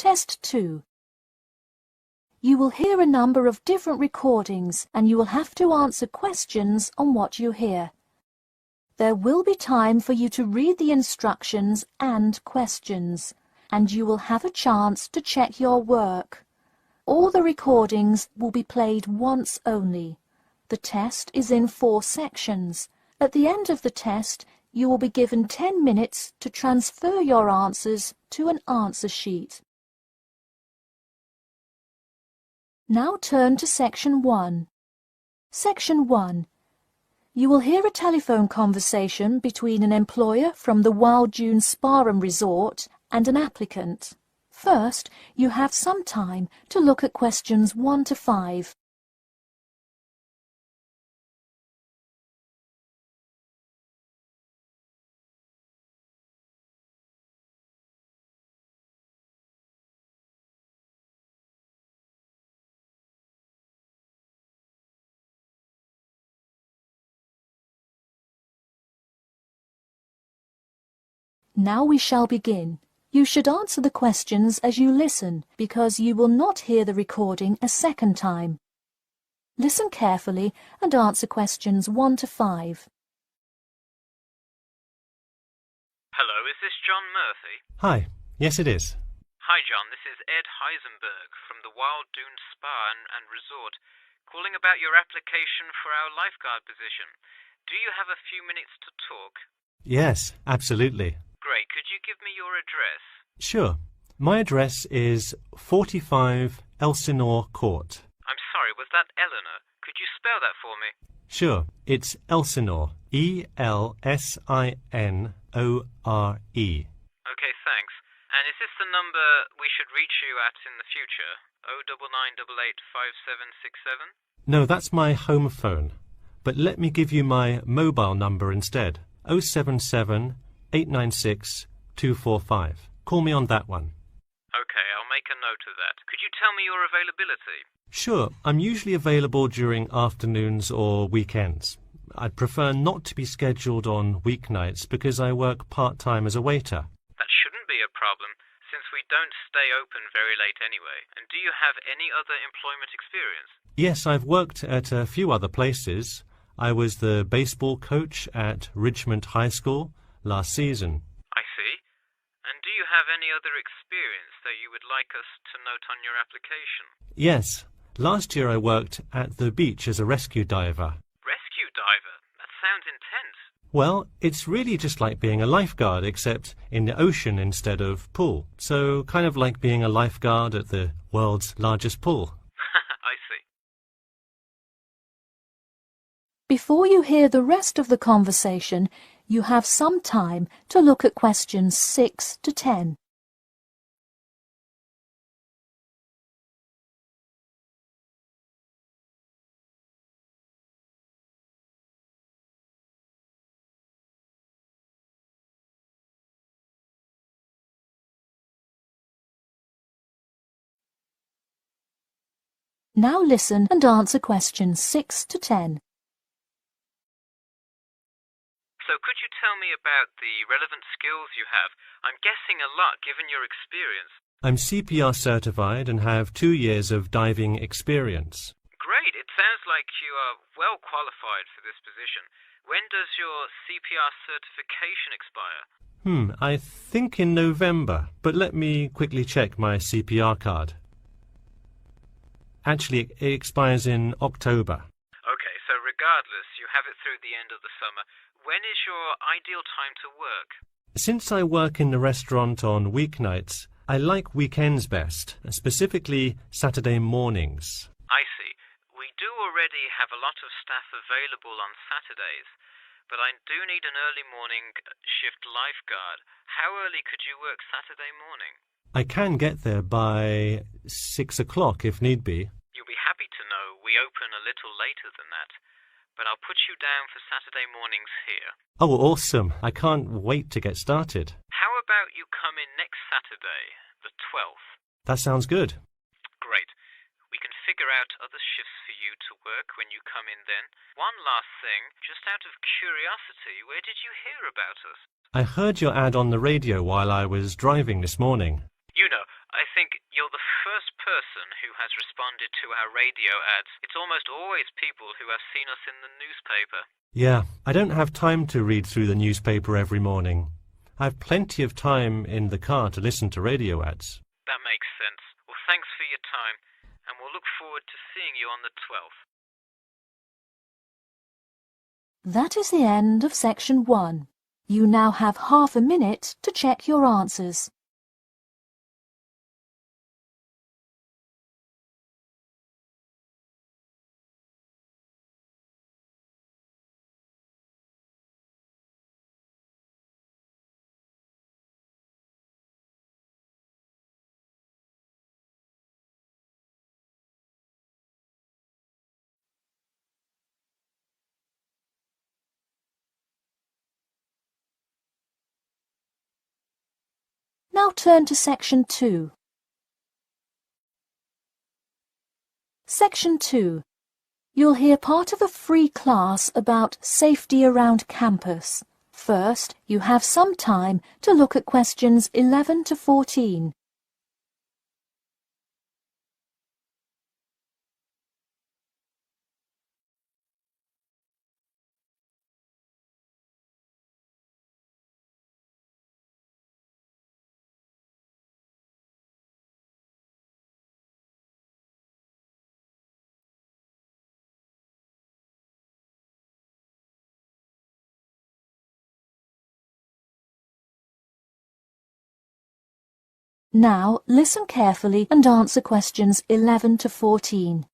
Test 2. You will hear a number of different recordings and you will have to answer questions on what you hear. There will be time for you to read the instructions and questions, and you will have a chance to check your work. All the recordings will be played once only. The test is in 4 sections. At the end of the test, you will be given 10 minutes to transfer your answers to an answer sheet. Now turn to Section 1. Section 1. You will hear a telephone conversation between an employer from the Wild Dunes Spa and Resort and an applicant. First, you have some time to look at questions 1 to 5. Now we shall begin. You should answer the questions as you listen, because you will not hear the recording a second time. Listen carefully and answer questions 1 to 5. Hello, is this John Murphy? Hi. Yes, it is. Hi, John. This is Ed Heisenberg from the Wild Dunes Spa and Resort, calling about your application for our lifeguard position. Do you have a few minutes to talk? Yes, absolutely. Great. Could you give me your address? Sure. My address is 45 Elsinore Court. I'm sorry, was that Eleanor? Could you spell that for me? Sure. It's Elsinore. E-L-S-I-N-O-R-E. Okay, thanks. And is this the number we should reach you at in the future? 099885767? No, that's my home phone. But let me give you my mobile number instead. 077-896-245. Call me on that one. Okay, I'll make a note of that. Could you tell me your availability? Sure. I'm usually available during afternoons or weekends. I'd prefer not to be scheduled on weeknights because I work part-time as a waiter. That shouldn't be a problem, since we don't stay open very late anyway. And do you have any other employment experience? Yes, I've worked at a few other places. I was the baseball coach at Richmond High School last season. I see. And do you have any other experience that you would like us to note on your application? Yes. Last year I worked at the beach as a rescue diver. Rescue diver? That sounds intense. Well, it's really just like being a lifeguard, except in the ocean instead of pool. So kind of like being a lifeguard at the world's largest pool. I see. Before you hear the rest of the conversation, you have some time to look at questions 6 to 10. Now listen and answer questions 6 to 10. So could you tell me about the relevant skills you have? I'm guessing a lot given your experience. I'm CPR certified and have 2 years of diving experience. Great. It sounds like you are well qualified for this position. When does your CPR certification expire? I think in November, but let me quickly check my CPR card. Actually, it expires in October. Okay, so regardless, you have it through the end of the summer. When is your ideal time to work? Since I work in the restaurant on weeknights, I like weekends best, specifically Saturday mornings. I see. We do already have a lot of staff available on Saturdays, but I do need an early morning shift lifeguard. How early could you work Saturday morning? I can get there by 6 o'clock if need be. You'll be happy to know we open a little later than that, but I'll put you down for Saturday mornings here. Oh, awesome. I can't wait to get started. How about you come in next Saturday, the 12th? That sounds good. Great. We can figure out other shifts for you to work when you come in then. One last thing, just out of curiosity, where did you hear about us? I heard your ad on the radio while I was driving this morning. You know, I think you're the first person who has responded to our radio ads. It's almost always people who have seen us in the newspaper. Yeah, I don't have time to read through the newspaper every morning. I have plenty of time in the car to listen to radio ads. That makes sense. Well, thanks for your time, and we'll look forward to seeing you on the 12th. That is the end of section 1. You now have half a minute to check your answers. Now turn to section 2. Section 2. You'll hear part of a free class about safety around campus. First, you have some time to look at questions 11 to 14. Now, listen carefully and answer questions 11 to 14.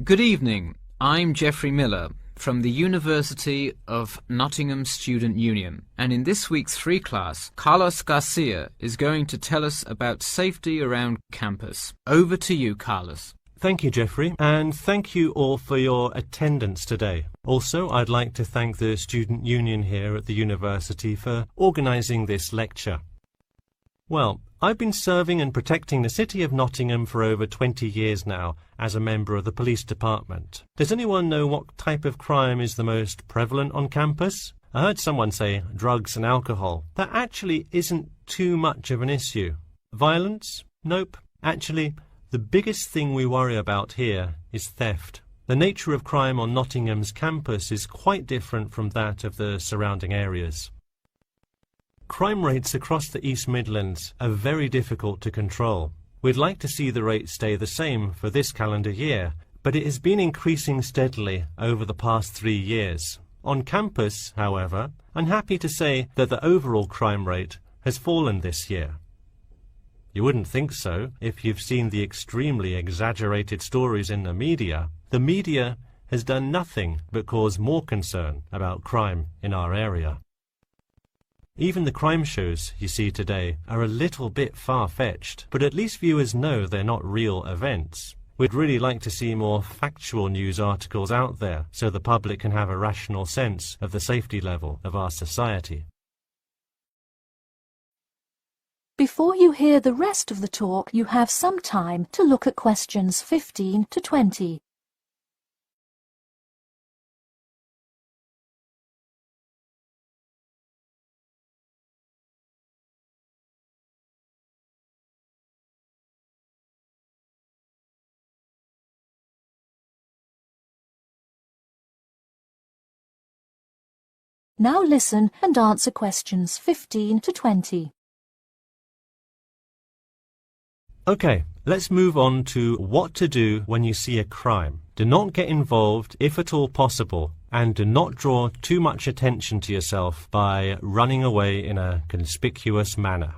Good evening. I'm Geoffrey Miller from the University of Nottingham Student Union, and in this week's free class, Carlos Garcia is going to tell us about safety around campus. Over to you, Carlos. Thank you, Geoffrey, and thank you all for your attendance today. Also, I'd like to thank the Student Union here at the university for organising this lecture. Well, I've been serving and protecting the city of Nottingham for over 20 years now as a member of the police department. Does anyone know what type of crime is the most prevalent on campus? I heard someone say drugs and alcohol. That actually isn't too much of an issue. Violence? Nope. Actually, the biggest thing we worry about here is theft. The nature of crime on Nottingham's campus is quite different from that of the surrounding areas. Crime rates across the East Midlands are very difficult to control. We'd like to see the rate stay the same for this calendar year, but it has been increasing steadily over the past 3 years. On campus, however, I'm happy to say that the overall crime rate has fallen this year. You wouldn't think so if you've seen the extremely exaggerated stories in the media. The media has done nothing but cause more concern about crime in our area. Even the crime shows you see today are a little bit far-fetched, but at least viewers know they're not real events. We'd really like to see more factual news articles out there so the public can have a rational sense of the safety level of our society. Before you hear the rest of the talk, you have some time to look at questions 15 to 20. Now listen and answer questions 15 to 20. Okay, let's move on to what to do when you see a crime. Do not get involved if at all possible, and do not draw too much attention to yourself by running away in a conspicuous manner.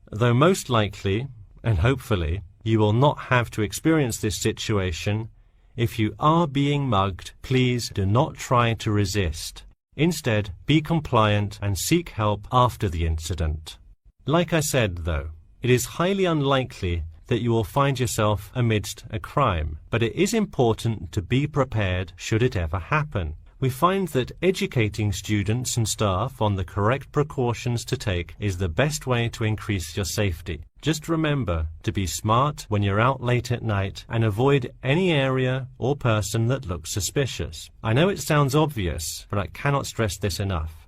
Though most likely, and hopefully, you will not have to experience this situation, if you are being mugged, please do not try to resist. Instead, be compliant and seek help after the incident. Like I said, though, it is highly unlikely that you will find yourself amidst a crime, but it is important to be prepared should it ever happen. We find that educating students and staff on the correct precautions to take is the best way to increase your safety. Just remember to be smart when you're out late at night and avoid any area or person that looks suspicious. I know it sounds obvious, but I cannot stress this enough.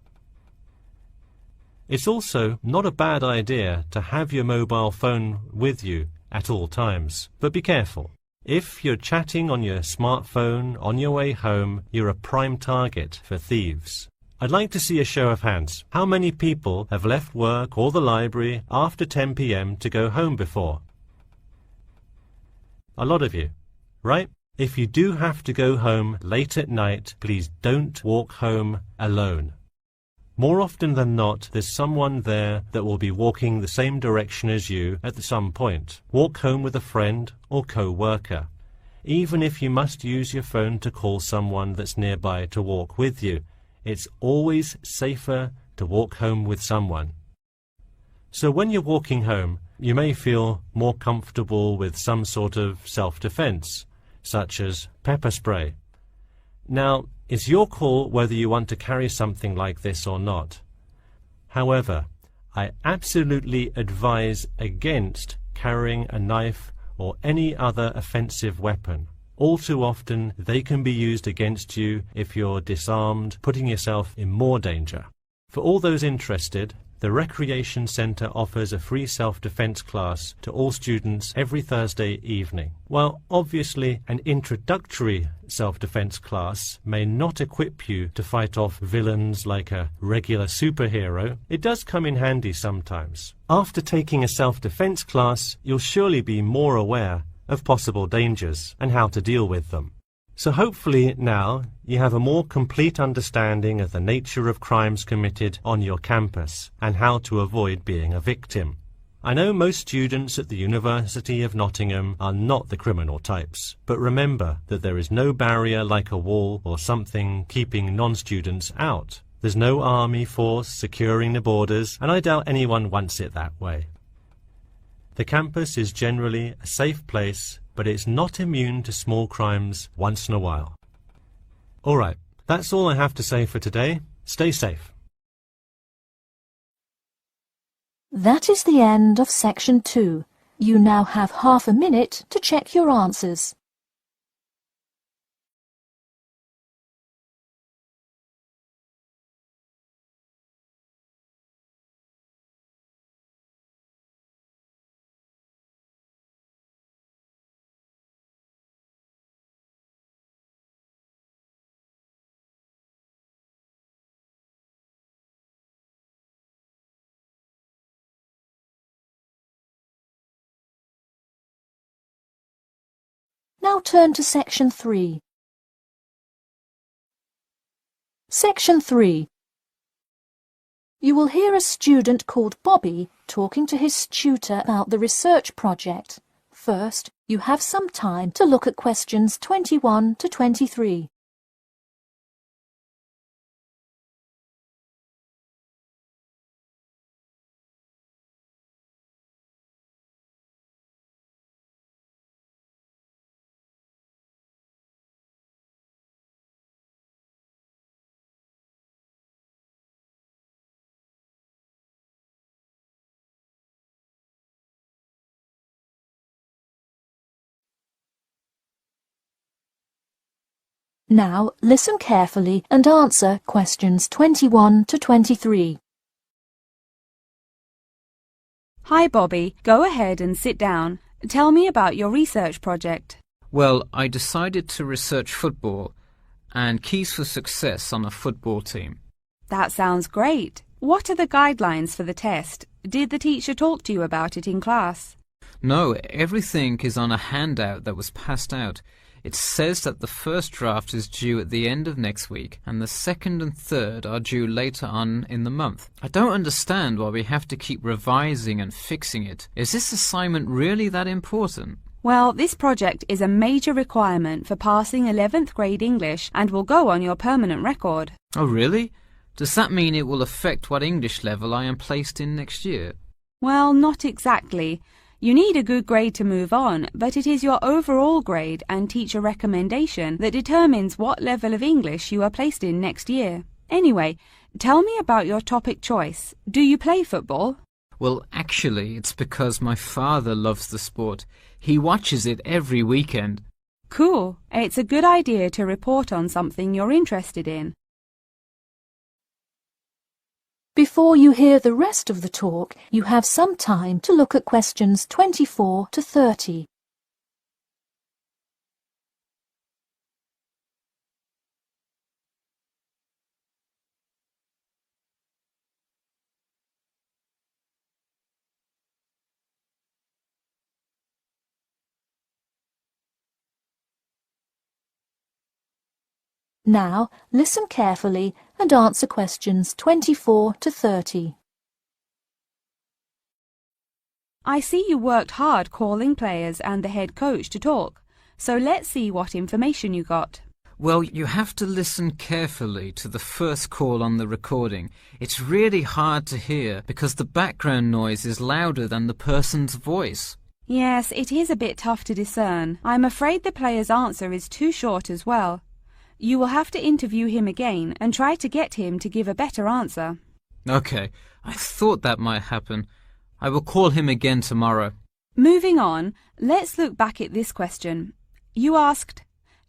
It's also not a bad idea to have your mobile phone with you at all times, but be careful. If you're chatting on your smartphone on your way home, you're a prime target for thieves. I'd like to see a show of hands. How many people have left work or the library after 10 p.m. to go home before? A lot of you, right? If you do have to go home late at night, please don't walk home alone. More often than not, there's someone there that will be walking the same direction as you at some point. Walk home with a friend or co-worker. Even if you must use your phone to call someone that's nearby to walk with you, it's always safer to walk home with someone. So when you're walking home, you may feel more comfortable with some sort of self-defense, such as pepper spray. Now, it's your call whether you want to carry something like this or not. However, I absolutely advise against carrying a knife or any other offensive weapon. All too often, they can be used against you if you're disarmed, putting yourself in more danger. For all those interested, the Recreation Centre offers a free self-defense class to all students every Thursday evening. While obviously an introductory self-defense class may not equip you to fight off villains like a regular superhero, it does come in handy sometimes. After taking a self-defense class, you'll surely be more aware of possible dangers and how to deal with them. So hopefully now you have a more complete understanding of the nature of crimes committed on your campus and how to avoid being a victim. I know most students at the University of Nottingham are not the criminal types, but remember that there is no barrier like a wall or something keeping non-students out. There's no army force securing the borders, and I doubt anyone wants it that way. The campus is generally a safe place, but it's not immune to small crimes once in a while. All right, that's all I have to say for today. Stay safe. That is the end of section 2. You now have half a minute to check your answers. Now turn to section 3. Section 3. You will hear a student called Bobby talking to his tutor about the research project. First, you have some time to look at questions 21 to 23. Now listen carefully and answer questions 21 to 23. Hi Bobby, go ahead and sit down. Tell me about your research project. Well, I decided to research football and keys for success on a football team. That sounds great. What are the guidelines for the test? Did the teacher talk to you about it in class? No, everything is on a handout that was passed out. It says that the first draft is due at the end of next week and the second and third are due later on in the month. I don't understand why we have to keep revising and fixing it. Is this assignment really that important? Well, this project is a major requirement for passing 11th grade English and will go on your permanent record. Oh, really? Does that mean it will affect what English level I am placed in next year? Well, not exactly. You need a good grade to move on, but it is your overall grade and teacher recommendation that determines what level of English you are placed in next year. Anyway, tell me about your topic choice. Do you play football? Well, actually, it's because my father loves the sport. He watches it every weekend. Cool. It's a good idea to report on something you're interested in. Before Before you hear the rest of the talk, you have some time to look at questions 24 to 30. Now, listen carefully and answer questions 24 to 30. I see you worked hard calling players and the head coach to talk, so let's see what information you got. Well, you have to listen carefully to the first call on the recording. It's really hard to hear because the background noise is louder than the person's voice. Yes, it is a bit tough to discern. I'm afraid the player's answer is too short as well. You will have to interview him again and try to get him to give a better answer. Okay, I thought that might happen. I will call him again tomorrow. Moving on, let's look back at this question. You asked,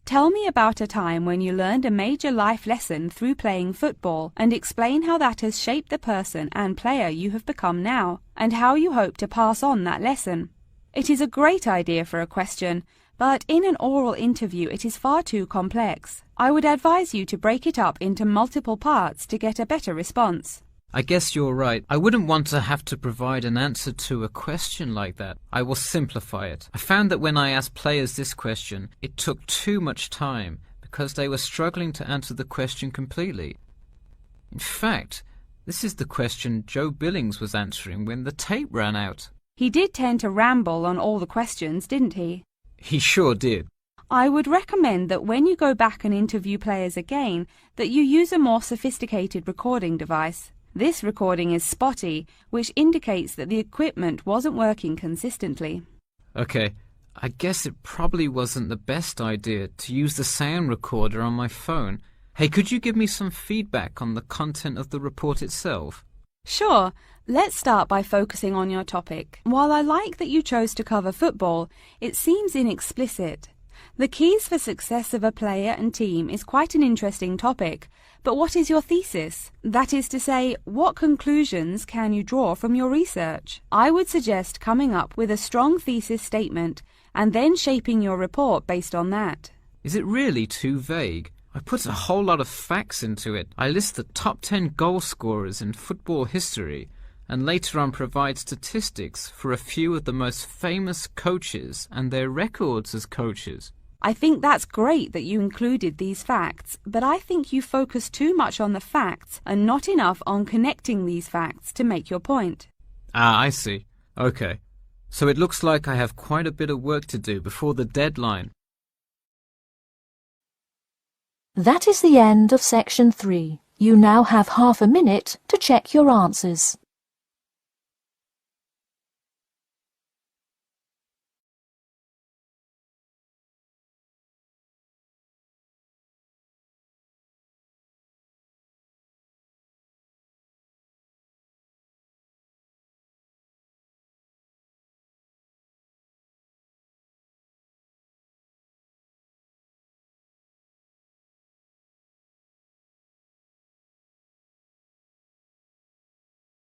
"Tell me about a time when you learned a major life lesson through playing football and explain how that has shaped the person and player you have become now, and how you hope to pass on that lesson." It is a great idea for a question, but in an oral interview it is far too complex. I would advise you to break it up into multiple parts to get a better response. I guess you're right. I wouldn't want to have to provide an answer to a question like that. I will simplify it. I found that when I asked players this question, it took too much time because they were struggling to answer the question completely. In fact, this is the question Joe Billings was answering when the tape ran out. He did tend to ramble on all the questions, didn't he? He sure did. I would recommend that when you go back and interview players again, that you use a more sophisticated recording device. This recording is spotty, which indicates that the equipment wasn't working consistently. Okay, I guess it probably wasn't the best idea to use the sound recorder on my phone. Hey, could you give me some feedback on the content of the report itself? Sure. Let's start by focusing on your topic. While I like that you chose to cover football, it seems inexplicit. The keys for success of a player and team is quite an interesting topic, but what is your thesis? That is to say, what conclusions can you draw from your research? I would suggest coming up with a strong thesis statement and then shaping your report based on that. Is it really too vague? I put a whole lot of facts into it. I list the top 10 goal scorers in football history and later on provide statistics for a few of the most famous coaches and their records as coaches. I think that's great that you included these facts, but I think you focus too much on the facts and not enough on connecting these facts to make your point. Ah, I see. Okay. So it looks like I have quite a bit of work to do before the deadline. That is the end of section 3. You now have half a minute to check your answers.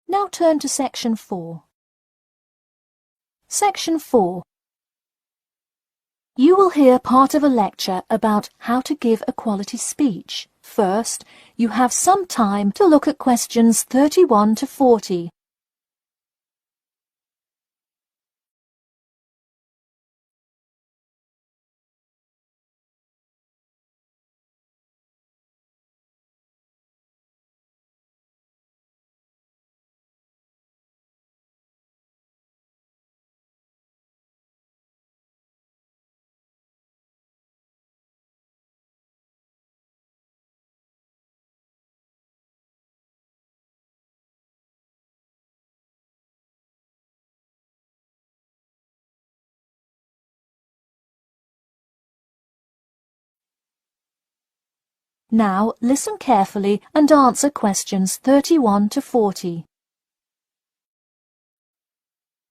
Now turn to section 4. Section 4. You will hear part of a lecture about how to give a quality speech. First, you have some time to look at questions 31 to 40. Now listen carefully and answer questions 31 to 40.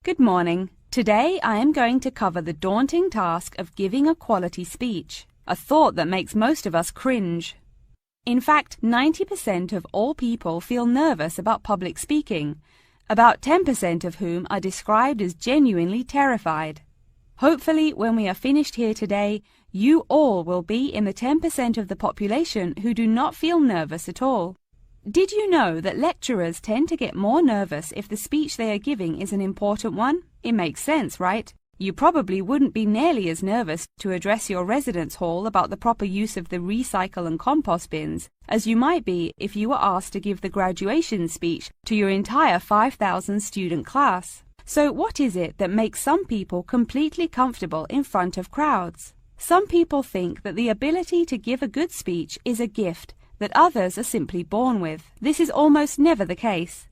Good morning. Today I am going to cover the daunting task of giving a quality speech, a thought that makes most of us cringe. In fact, 90% of all people feel nervous about public speaking, about 10% of whom are described as genuinely terrified. Hopefully, when we are finished here today, you all will be in the 10% of the population who do not feel nervous at all. Did you know that lecturers tend to get more nervous if the speech they are giving is an important one? It makes sense, right? You probably wouldn't be nearly as nervous to address your residence hall about the proper use of the recycle and compost bins as you might be if you were asked to give the graduation speech to your entire 5,000 student class. So what is it that makes some people completely comfortable in front of crowds? Some people think that the ability to give a good speech is a gift that others are simply born with. This is almost never the case.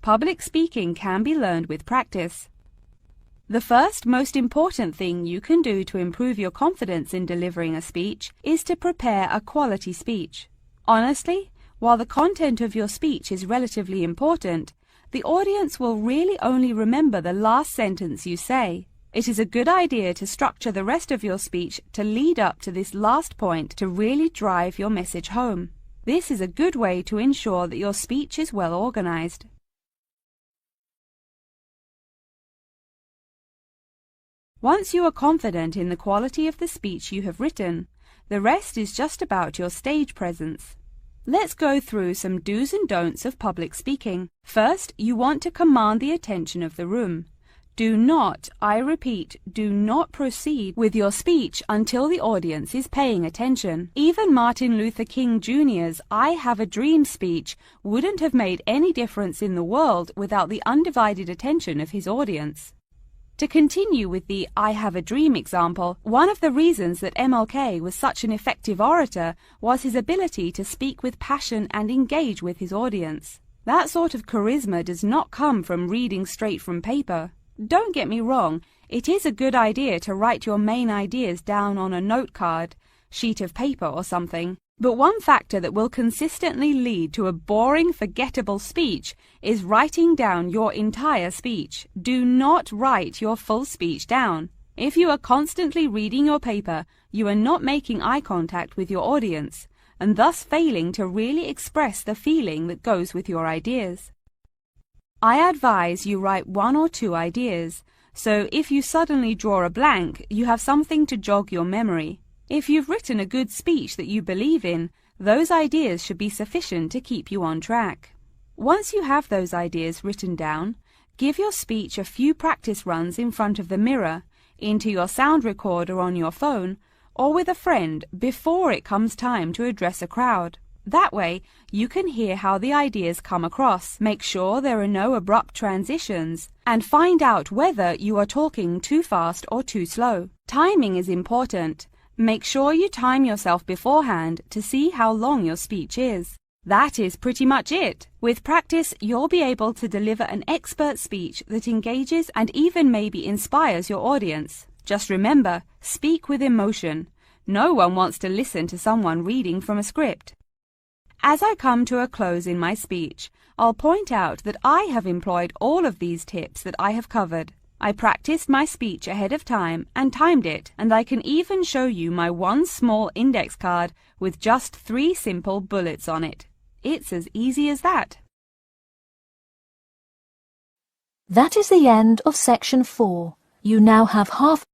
Public speaking can be learned with practice. The first most important thing you can do to improve your confidence in delivering a speech is to prepare a quality speech. Honestly, while the content of your speech is relatively important, the audience will really only remember the last sentence you say. It is a good idea to structure the rest of your speech to lead up to this last point to really drive your message home. This is a good way to ensure that your speech is well organized. Once you are confident in the quality of the speech you have written, the rest is just about your stage presence. Let's go through some do's and don'ts of public speaking. First, you want to command the attention of the room. Do not, I repeat, do not proceed with your speech until the audience is paying attention. Even Martin Luther King Jr.'s I Have a Dream speech wouldn't have made any difference in the world without the undivided attention of his audience. To continue with the I Have a Dream example, one of the reasons that MLK was such an effective orator was his ability to speak with passion and engage with his audience. That sort of charisma does not come from reading straight from paper. Don't get me wrong, it is a good idea to write your main ideas down on a note card, sheet of paper or something. But one factor that will consistently lead to a boring, forgettable speech is writing down your entire speech. Do not write your full speech down. If you are constantly reading your paper, you are not making eye contact with your audience, and thus failing to really express the feeling that goes with your ideas. I advise you write 1 or 2 ideas, so if you suddenly draw a blank, you have something to jog your memory. If you've written a good speech that you believe in, those ideas should be sufficient to keep you on track. Once you have those ideas written down, give your speech a few practice runs in front of the mirror, into your sound recorder on your phone, or with a friend before it comes time to address a crowd. That way, you can hear how the ideas come across, make sure there are no abrupt transitions, and find out whether you are talking too fast or too slow. Timing is important. Make sure you time yourself beforehand to see how long your speech is. That is pretty much it. With practice, you'll be able to deliver an expert speech that engages and even maybe inspires your audience. Just remember, speak with emotion. No one wants to listen to someone reading from a script. As I come to a close in my speech, I'll point out that I have employed all of these tips that I have covered. I practiced my speech ahead of time and timed it, and I can even show you my one small index card with just 3 simple bullets on it. It's as easy as that. That is the end of section 4. You now have half